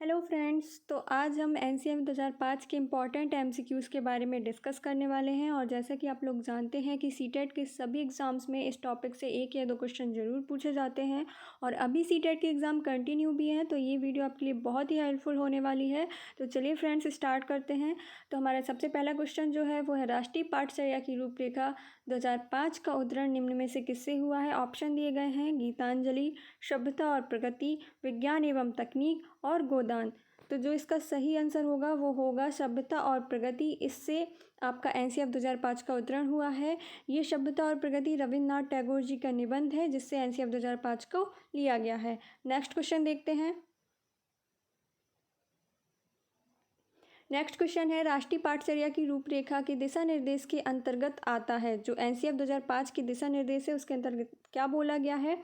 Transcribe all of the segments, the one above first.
Hello friends, तो आज हम एनसीईआरटी 2005 के इम्पॉर्टेंट एमसीक्यूज़ के बारे में डिस्कस करने वाले हैं। और जैसा कि आप लोग जानते हैं कि सीटेट के सभी एग्ज़ाम्स में इस टॉपिक से एक या दो क्वेश्चन ज़रूर पूछे जाते हैं। और अभी सीटेट के एग्ज़ाम कंटिन्यू भी हैं, तो ये वीडियो आपके लिए बहुत ही हेल्पफुल होने वाली है। तो चलिए फ्रेंड्स, स्टार्ट करते हैं। तो हमारा सबसे पहला क्वेश्चन जो है वो है, राष्ट्रीय पाठचर्या की रूपरेखा 2005 का उद्धरण निम्न में से किससे हुआ है। ऑप्शन दिए गए हैं: गीतांजलि, सभ्यता और प्रगति, विज्ञान एवं तकनीक और गोदान। तो जो इसका सही आंसर होगा वो होगा सभ्यता और प्रगति। इससे आपका एनसीईआरटी 2005 का उद्धरण हुआ है। ये सभ्यता और प्रगति रविन्द्रनाथ टैगोर जी का निबंध है, जिससे एनसीईआरटी 2005 को लिया गया है। नेक्स्ट क्वेश्चन देखते हैं। नेक्स्ट क्वेश्चन है, राष्ट्रीय पाठचर्या की रूपरेखा के दिशा निर्देश के अंतर्गत आता है। जो एनसीईआरटी 2005 के दिशा निर्देश है उसके अंतर्गत क्या बोला गया है।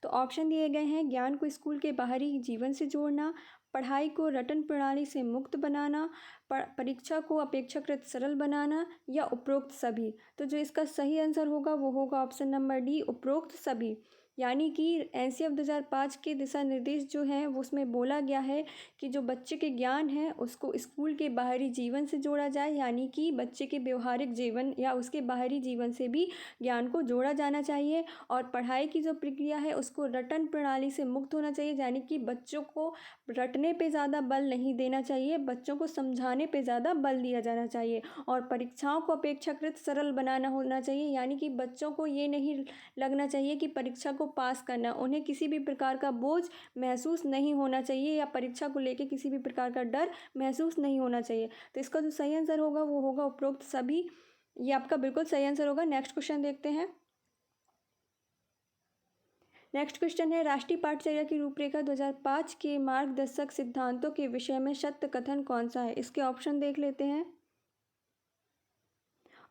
तो ऑप्शन दिए गए हैं: ज्ञान को स्कूल के बाहरी जीवन से जोड़ना, पढ़ाई को रटन प्रणाली से मुक्त बनाना, परीक्षा को अपेक्षाकृत सरल बनाना, या उपरोक्त सभी। तो जो इसका सही आंसर होगा वो होगा ऑप्शन नंबर डी, उपरोक्त सभी। यानी कि एनसीईआरटी 2005 के दिशा निर्देश जो हैं वो उसमें बोला गया है कि जो बच्चे के ज्ञान है उसको स्कूल के बाहरी जीवन से जोड़ा जाए, यानी कि बच्चे के व्यवहारिक जीवन या उसके बाहरी जीवन से भी ज्ञान को जोड़ा जाना चाहिए। और पढ़ाई की जो प्रक्रिया है उसको रटन प्रणाली से मुक्त होना चाहिए, यानी कि बच्चों को रटने पे ज़्यादा बल नहीं देना चाहिए, बच्चों को समझाने पे ज़्यादा बल दिया जाना चाहिए। और परीक्षाओं को अपेक्षाकृत सरल बनाना होना चाहिए, यानी कि बच्चों को ये नहीं लगना चाहिए कि परीक्षा को पास करना, उन्हें किसी भी प्रकार का बोझ महसूस नहीं होना चाहिए या परीक्षा को लेकर किसी भी प्रकार का डर महसूस नहीं होना चाहिए। तो इसका जो सही आंसर होगा वो होगा उपरोक्त सभी। ये आपका बिल्कुल सही आंसर होगा। नेक्स्ट क्वेश्चन देखते हैं। नेक्स्ट क्वेश्चन है, राष्ट्रीय पाठचर्या की रूपरेखा 2005 के मार्गदर्शक सिद्धांतों के विषय में सत्य कथन कौन सा है। इसके ऑप्शन देख लेते हैं।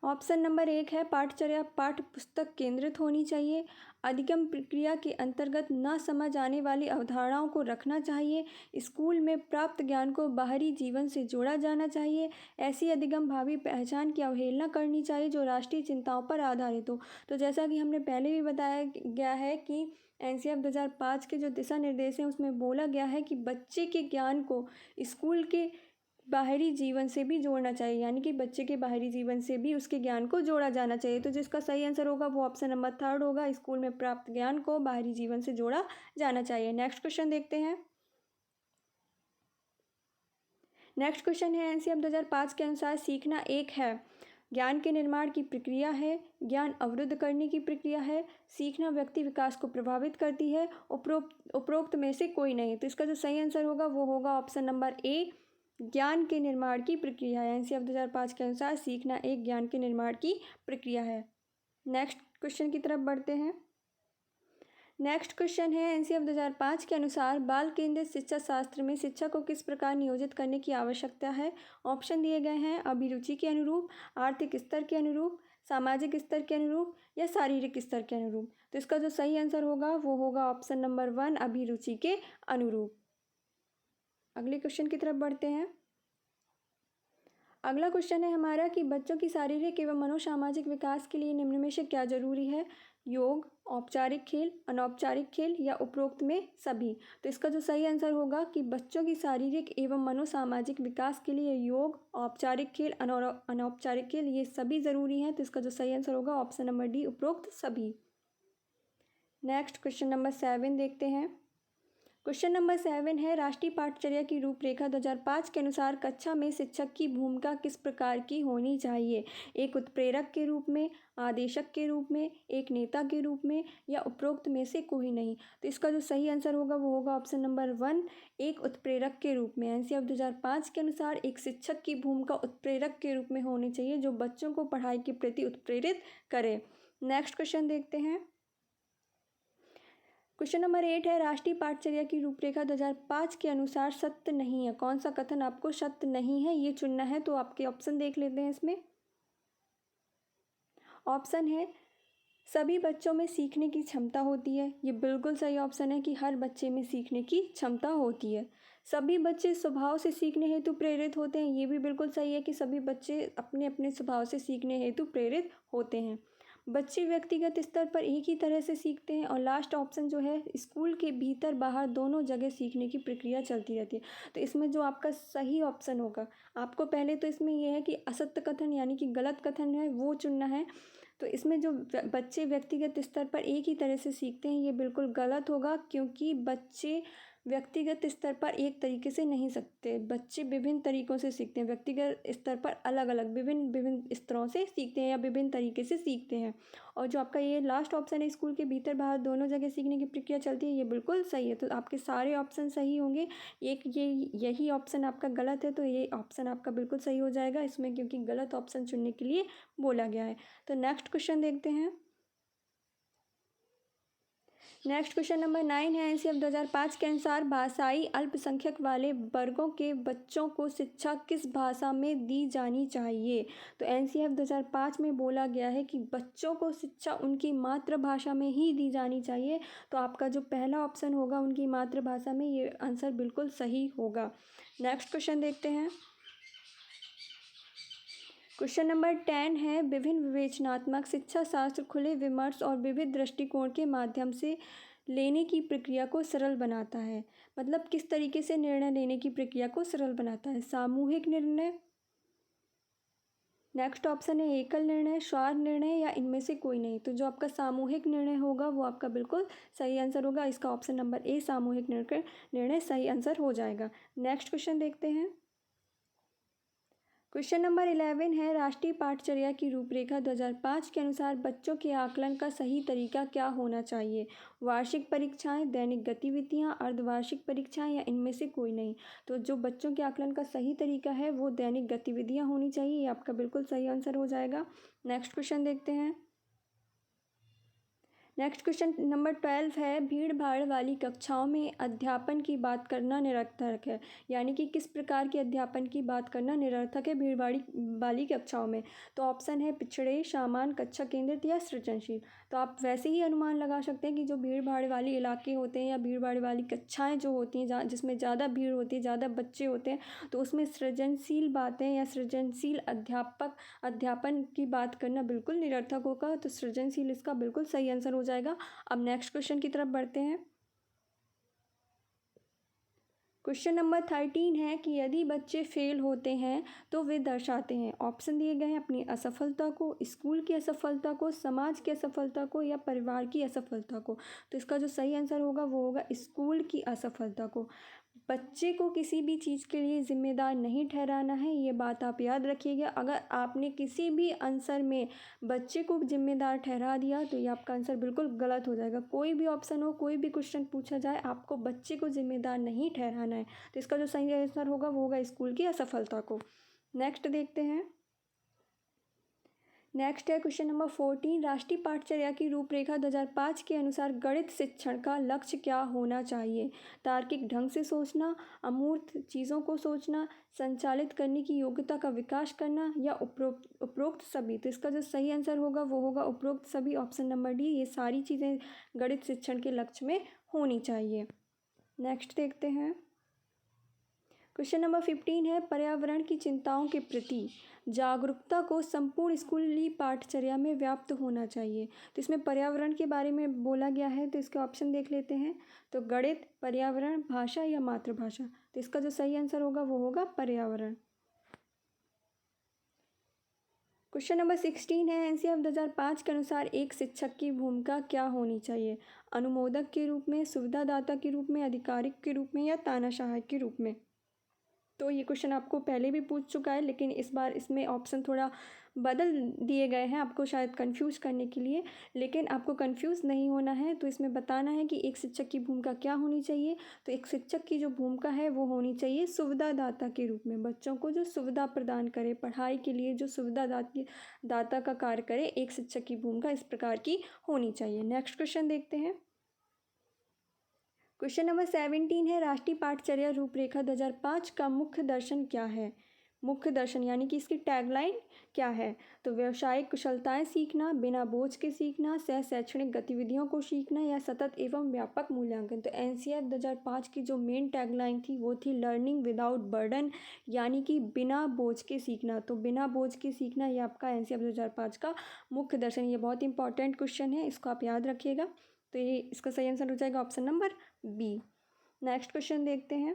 ऑप्शन नंबर 1 है, पाठचर्या पाठ्य पुस्तक केंद्रित होनी चाहिए, अधिगम प्रक्रिया के अंतर्गत न समझ आने वाली अवधारणाओं को रखना चाहिए, स्कूल में प्राप्त ज्ञान को बाहरी जीवन से जोड़ा जाना चाहिए, ऐसी अधिगम भावी पहचान की अवहेलना करनी चाहिए जो राष्ट्रीय चिंताओं पर आधारित हो। तो जैसा कि हमने पहले भी बताया गया है कि एनसीईआरटी 2005 के जो दिशा निर्देश हैं उसमें बोला गया है कि बच्चे के ज्ञान को स्कूल के बाहरी जीवन से भी जोड़ना चाहिए, यानी कि बच्चे के बाहरी जीवन से भी उसके ज्ञान को जोड़ा जाना चाहिए। तो जिसका सही आंसर होगा वो ऑप्शन नंबर 3 होगा, स्कूल में प्राप्त ज्ञान को बाहरी जीवन से जोड़ा जाना चाहिए। नेक्स्ट क्वेश्चन देखते हैं। नेक्स्ट क्वेश्चन है, एनसीईआरटी 2005 के अनुसार सीखना एक है, ज्ञान के निर्माण की प्रक्रिया है, ज्ञान अवरुद्ध करने की प्रक्रिया है, सीखना व्यक्ति विकास को प्रभावित करती है, उपरोक्त में से कोई नहीं। तो इसका जो सही आंसर होगा वो होगा ऑप्शन नंबर ए, ज्ञान के निर्माण की प्रक्रिया है। एनसीईआरटी 2005 के अनुसार सीखना एक ज्ञान के निर्माण की प्रक्रिया है। नेक्स्ट क्वेश्चन की तरफ बढ़ते हैं। नेक्स्ट क्वेश्चन है, एनसीईआरटी 2005 के अनुसार बाल केंद्रित शिक्षा शास्त्र में शिक्षा को किस प्रकार नियोजित करने की आवश्यकता है। ऑप्शन दिए गए हैं: अभिरुचि के अनुरूप, आर्थिक स्तर के अनुरूप, सामाजिक स्तर के अनुरूप, या शारीरिक स्तर के अनुरूप। तो इसका जो सही आंसर होगा वो होगा ऑप्शन नंबर 1, अभिरुचि के अनुरूप। अगले क्वेश्चन की तरफ बढ़ते हैं। अगला क्वेश्चन है हमारा कि बच्चों की शारीरिक एवं मनोसामाजिक विकास के लिए निम्न में से क्या जरूरी है। योग, औपचारिक खेल, अनौपचारिक खेल, या उपरोक्त में सभी। तो इसका जो सही आंसर होगा कि बच्चों की शारीरिक एवं मनोसामाजिक विकास के लिए योग, औपचारिक खेल, अनौपचारिक खेल, ये सभी ज़रूरी हैं। तो इसका जो सही आंसर होगा ऑप्शन नंबर डी, उपरोक्त सभी। नेक्स्ट क्वेश्चन नंबर 7 देखते हैं। क्वेश्चन नंबर 7 है, राष्ट्रीय पाठचर्या की रूपरेखा 2005 के अनुसार कक्षा में शिक्षक की भूमिका किस प्रकार की होनी चाहिए। एक उत्प्रेरक के रूप में, आदेशक के रूप में, एक नेता के रूप में, या उपरोक्त में से कोई नहीं। तो इसका जो सही आंसर होगा वो होगा ऑप्शन नंबर 1, एक उत्प्रेरक के रूप में। एनसीईआरटी 2005 के अनुसार एक शिक्षक की भूमिका उत्प्रेरक के रूप में होनी चाहिए, जो बच्चों को पढ़ाई के प्रति उत्प्रेरित करे। नेक्स्ट क्वेश्चन देखते हैं। क्वेश्चन नंबर 8 है, राष्ट्रीय पाठचर्या की रूपरेखा 2005 के अनुसार सत्य नहीं है। कौन सा कथन आपको सत्य नहीं है ये चुनना है। तो आपके ऑप्शन देख लेते हैं इसमें। ऑप्शन है, सभी बच्चों में सीखने की क्षमता होती है। ये बिल्कुल सही ऑप्शन है कि हर बच्चे में सीखने की क्षमता होती है। सभी बच्चे स्वभाव से सीखने हेतु प्रेरित होते हैं। ये भी बिल्कुल सही है कि सभी बच्चे अपने अपने स्वभाव से सीखने हेतु प्रेरित होते हैं। बच्चे व्यक्तिगत स्तर पर एक ही तरह से सीखते हैं। और लास्ट ऑप्शन जो है, स्कूल के भीतर बाहर दोनों जगह सीखने की प्रक्रिया चलती रहती है। तो इसमें जो आपका सही ऑप्शन होगा, आपको पहले तो इसमें यह है कि असत्य कथन यानी कि गलत कथन है वो चुनना है। तो इसमें जो बच्चे व्यक्तिगत स्तर पर एक ही तरह से सीखते हैं, ये बिल्कुल गलत होगा, क्योंकि बच्चे व्यक्तिगत स्तर पर एक तरीके से नहीं सीखते। बच्चे विभिन्न तरीक़ों से सीखते हैं, व्यक्तिगत स्तर पर अलग अलग विभिन्न विभिन्न स्तरों से सीखते हैं या विभिन्न तरीके से सीखते हैं। और जो आपका ये लास्ट ऑप्शन है, स्कूल के भीतर बाहर दोनों जगह सीखने की प्रक्रिया चलती है, ये बिल्कुल सही है। तो आपके सारे ऑप्शन सही होंगे। एक यही ऑप्शन आपका गलत है, तो ये ऑप्शन आपका बिल्कुल सही हो जाएगा इसमें, क्योंकि गलत ऑप्शन चुनने के लिए बोला गया है। तो नेक्स्ट क्वेश्चन देखते हैं। नेक्स्ट क्वेश्चन नंबर 9 है, एनसीएफ 2005 के अनुसार भाषाई अल्पसंख्यक वाले वर्गों के बच्चों को शिक्षा किस भाषा में दी जानी चाहिए। तो एनसीएफ 2005 में बोला गया है कि बच्चों को शिक्षा उनकी मातृभाषा में ही दी जानी चाहिए। तो आपका जो पहला ऑप्शन होगा उनकी मातृभाषा में, ये आंसर बिल्कुल सही होगा। नेक्स्ट क्वेश्चन देखते हैं। क्वेश्चन नंबर 10 है, विभिन्न विवेचनात्मक शिक्षा शास्त्र खुले विमर्श और विविध दृष्टिकोण के माध्यम से लेने की प्रक्रिया को सरल बनाता है। मतलब किस तरीके से निर्णय लेने की प्रक्रिया को सरल बनाता है। सामूहिक निर्णय, नेक्स्ट ऑप्शन है एकल निर्णय, स्वार निर्णय या इनमें से कोई नहीं। तो जो आपका सामूहिक निर्णय होगा वो आपका बिल्कुल सही आंसर होगा। इसका ऑप्शन नंबर ए सामूहिक निर्णय सही आंसर हो जाएगा। नेक्स्ट क्वेश्चन देखते हैं। क्वेश्चन नंबर 11 है, राष्ट्रीय पाठचर्या की रूपरेखा 2005 के अनुसार बच्चों के आकलन का सही तरीका क्या होना चाहिए। वार्षिक परीक्षाएं, दैनिक गतिविधियां, अर्धवार्षिक परीक्षाएं या इनमें से कोई नहीं। तो जो बच्चों के आकलन का सही तरीका है वो दैनिक गतिविधियां होनी चाहिए। ये आपका बिल्कुल सही आंसर हो जाएगा। नेक्स्ट क्वेश्चन देखते हैं। नेक्स्ट क्वेश्चन नंबर 12 है, भीड़ भाड़ वाली कक्षाओं में अध्यापन की बात करना निरर्थक है। यानी कि किस प्रकार के अध्यापन की बात करना निरर्थक है भीड़ भाड़ी वाली कक्षाओं में। तो ऑप्शन है पिछड़े, सामान्य, कक्षा केंद्रित या सृजनशील। तो आप वैसे ही अनुमान लगा सकते हैं कि जो भीड़ भाड़ वाली इलाके होते हैं या भीड़ भाड़ वाली कक्षाएं जो होती हैं, जिसमें ज़्यादा भीड़ होती है, ज़्यादा बच्चे होते हैं, तो उसमें सृजनशील बातें या सृजनशील अध्यापन की बात करना बिल्कुल निरर्थक होगा। तो सृजनशील इसका बिल्कुल सही आंसर हो जाएगा। अब नेक्स्ट क्वेश्चन की तरफ बढ़ते हैं। क्वेश्चन नंबर 13 है कि यदि बच्चे फेल होते हैं तो वे दर्शाते हैं। ऑप्शन दिए गए हैं अपनी असफलता को, स्कूल की असफलता को, समाज की असफलता को या परिवार की असफलता को। तो इसका जो सही आंसर होगा वो होगा स्कूल की असफलता को। बच्चे को किसी भी चीज़ के लिए ज़िम्मेदार नहीं ठहराना है, ये बात आप याद रखिएगा। अगर आपने किसी भी आंसर में बच्चे को जिम्मेदार ठहरा दिया तो ये आपका आंसर बिल्कुल गलत हो जाएगा। कोई भी ऑप्शन हो, कोई भी क्वेश्चन पूछा जाए, आपको बच्चे को जिम्मेदार नहीं ठहराना है। तो इसका जो सही आंसर होगा वो होगा स्कूल की असफलता को। नेक्स्ट देखते हैं। नेक्स्ट है क्वेश्चन नंबर 14, राष्ट्रीय पाठचर्या की रूपरेखा 2005 के अनुसार गणित शिक्षण का लक्ष्य क्या होना चाहिए। तार्किक ढंग से सोचना, अमूर्त चीज़ों को सोचना, संचालित करने की योग्यता का विकास करना या उपरोक्त सभी। तो इसका जो सही आंसर होगा वो होगा उपरोक्त सभी, ऑप्शन नंबर डी। ये सारी चीज़ें गणित शिक्षण के लक्ष्य में होनी चाहिए। नेक्स्ट देखते हैं। क्वेश्चन नंबर 15 है, पर्यावरण की चिंताओं के प्रति जागरूकता को संपूर्ण स्कूली पाठचर्या में व्याप्त होना चाहिए। तो इसमें पर्यावरण के बारे में बोला गया है, तो इसके ऑप्शन देख लेते हैं। तो गणित, पर्यावरण, भाषा या मातृभाषा। तो इसका जो सही आंसर होगा वो होगा पर्यावरण। क्वेश्चन नंबर 16 है, एनसीएफ 2005 के अनुसार एक शिक्षक की भूमिका क्या होनी चाहिए। अनुमोदक के रूप में, सुविधादाता के रूप में, आधिकारिक के रूप में या तानाशाह के रूप में। तो ये क्वेश्चन आपको पहले भी पूछ चुका है, लेकिन इस बार इसमें ऑप्शन थोड़ा बदल दिए गए हैं आपको शायद कंफ्यूज करने के लिए। लेकिन आपको कंफ्यूज नहीं होना है, तो इसमें बताना है कि एक शिक्षक की भूमिका क्या होनी चाहिए। तो एक शिक्षक की जो भूमिका है वो होनी चाहिए सुविधादाता के रूप में। बच्चों को जो सुविधा प्रदान करे, पढ़ाई के लिए जो सुविधा दाता का कार्य करे, एक शिक्षक की भूमिका इस प्रकार की होनी चाहिए। नेक्स्ट क्वेश्चन देखते हैं। क्वेश्चन नंबर 17 है, राष्ट्रीय पाठचर्या रूपरेखा 2005 का मुख्य दर्शन क्या है। मुख्य दर्शन यानी कि इसकी टैगलाइन क्या है? तो व्यावसायिक कुशलताएं सीखना, बिना बोझ के सीखना, सह शैक्षणिक गतिविधियों को सीखना या सतत एवं व्यापक मूल्यांकन। तो एनसीईआरटी 2005 की जो मेन टैगलाइन थी वो थी लर्निंग विदाउट बर्डन, यानी कि बिना बोझ के सीखना। तो बिना बोझ के सीखना ये आपका एनसीईआरटी 2005 का मुख्य दर्शन। ये बहुत इंपॉर्टेंट क्वेश्चन है, इसको आप याद रखिएगा। तो ये इसका सही आंसर हो जाएगा option number B. Next question देखते हैं।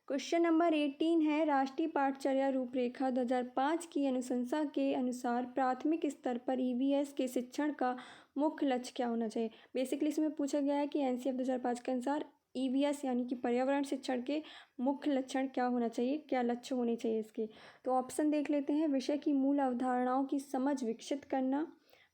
क्वेश्चन नंबर 18 है, राष्ट्रीय पाठचर्या रूपरेखा 2005 की अनुशंसा के अनुसार प्राथमिक स्तर पर ईवीएस के शिक्षण का मुख्य लक्ष्य क्या होना चाहिए। बेसिकली इसमें पूछा गया है कि एनसीईआरटी 2005 के अनुसार ईवीएस यानी कि पर्यावरण शिक्षण के मुख्य लक्षण क्या होना चाहिए, क्या लक्ष्य होने चाहिए इसके। तो ऑप्शन देख लेते हैं। विषय की मूल अवधारणाओं की समझ विकसित करना,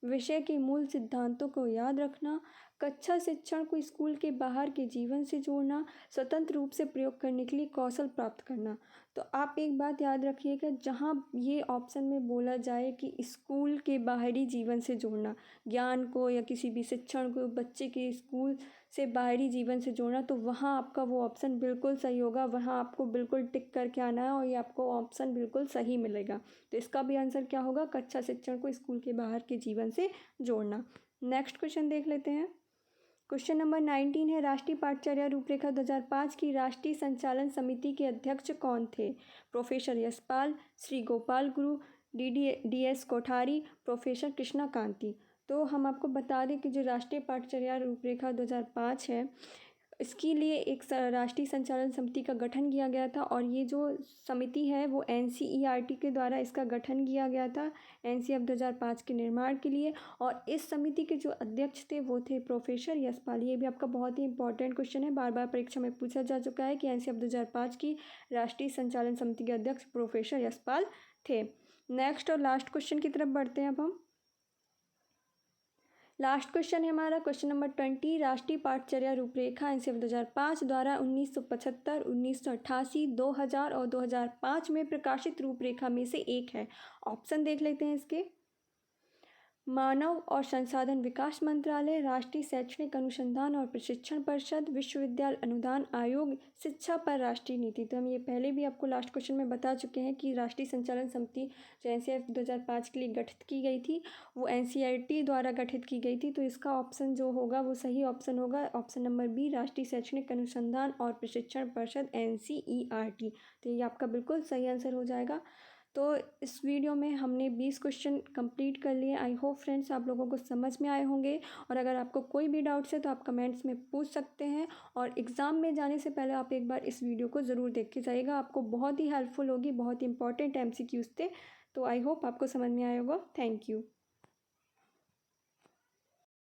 विषय के मूल सिद्धांतों को याद रखना, कक्षा शिक्षण को स्कूल के बाहर के जीवन से जोड़ना, स्वतंत्र रूप से प्रयोग करने के लिए कौशल प्राप्त करना। तो आप एक बात याद रखिएगा, जहाँ ये ऑप्शन में बोला जाए कि स्कूल के बाहरी जीवन से जोड़ना, ज्ञान को या किसी भी शिक्षण को बच्चे के स्कूल से बाहरी जीवन से जोड़ना, तो वहाँ आपका वो ऑप्शन बिल्कुल सही होगा। वहाँ आपको बिल्कुल टिक करके आना है और ये आपको ऑप्शन बिल्कुल सही मिलेगा। तो इसका भी आंसर क्या होगा? कक्षा शिक्षण को स्कूल के बाहर के जीवन से जोड़ना। नेक्स्ट क्वेश्चन देख लेते हैं। क्वेश्चन नंबर 19 है, राष्ट्रीय पाठचर्या रूपरेखा 2005 की राष्ट्रीय संचालन समिति के अध्यक्ष कौन थे? Professor Yashpal, Shri Gopal Guru, D S Kothari, professor Krishna Kanti. तो हम आपको बता दें कि जो राष्ट्रीय पाठचर्या रूपरेखा 2005 है, इसके लिए एक राष्ट्रीय संचालन समिति का गठन किया गया था और ये जो समिति है वो एनसीईआरटी के द्वारा इसका गठन किया गया था एनसीईआरटी 2005 के निर्माण के लिए। और इस समिति के जो अध्यक्ष थे वो थे प्रोफेसर यशपाल। ये भी आपका बहुत ही इंपॉर्टेंट क्वेश्चन है, बार बार परीक्षा में पूछा जा चुका है कि एनसीईआरटी 2005 की राष्ट्रीय संचालन समिति के अध्यक्ष प्रोफेसर यशपाल थे। नेक्स्ट और लास्ट क्वेश्चन की तरफ बढ़ते हैं अब हम। लास्ट क्वेश्चन है हमारा क्वेश्चन नंबर 20, राष्ट्रीय पाठचर्या रूपरेखा एनसीईआरटी 2005 द्वारा 1975, 1988, 2000 और 2005 में प्रकाशित रूपरेखा में से एक है। ऑप्शन देख लेते हैं इसके। मानव और संसाधन विकास मंत्रालय, राष्ट्रीय शैक्षणिक अनुसंधान और प्रशिक्षण परिषद, विश्वविद्यालय अनुदान आयोग, शिक्षा पर राष्ट्रीय नीति। तो हम ये पहले भी आपको लास्ट क्वेश्चन में बता चुके हैं कि राष्ट्रीय संचालन समिति जो एनसीईआरटी 2005 के लिए गठित की गई थी वो एनसीईआरटी द्वारा गठित की गई थी। तो इसका ऑप्शन जो होगा वो सही ऑप्शन होगा, ऑप्शन नंबर बी, राष्ट्रीय शैक्षणिक अनुसंधान और प्रशिक्षण परिषद एनसीईआरटी। तो ये आपका बिल्कुल सही आंसर हो जाएगा। तो इस वीडियो में हमने 20 क्वेश्चन कंप्लीट कर लिए। आई होप फ्रेंड्स आप लोगों को समझ में आए होंगे, और अगर आपको कोई भी डाउट्स है तो आप कमेंट्स में पूछ सकते हैं। और एग्ज़ाम में जाने से पहले आप एक बार इस वीडियो को ज़रूर देख के जाइएगा, आपको बहुत ही हेल्पफुल होगी, बहुत ही इंपॉर्टेंट MCQs थे। तो आई होप आपको समझ में आया होगा। Thank you.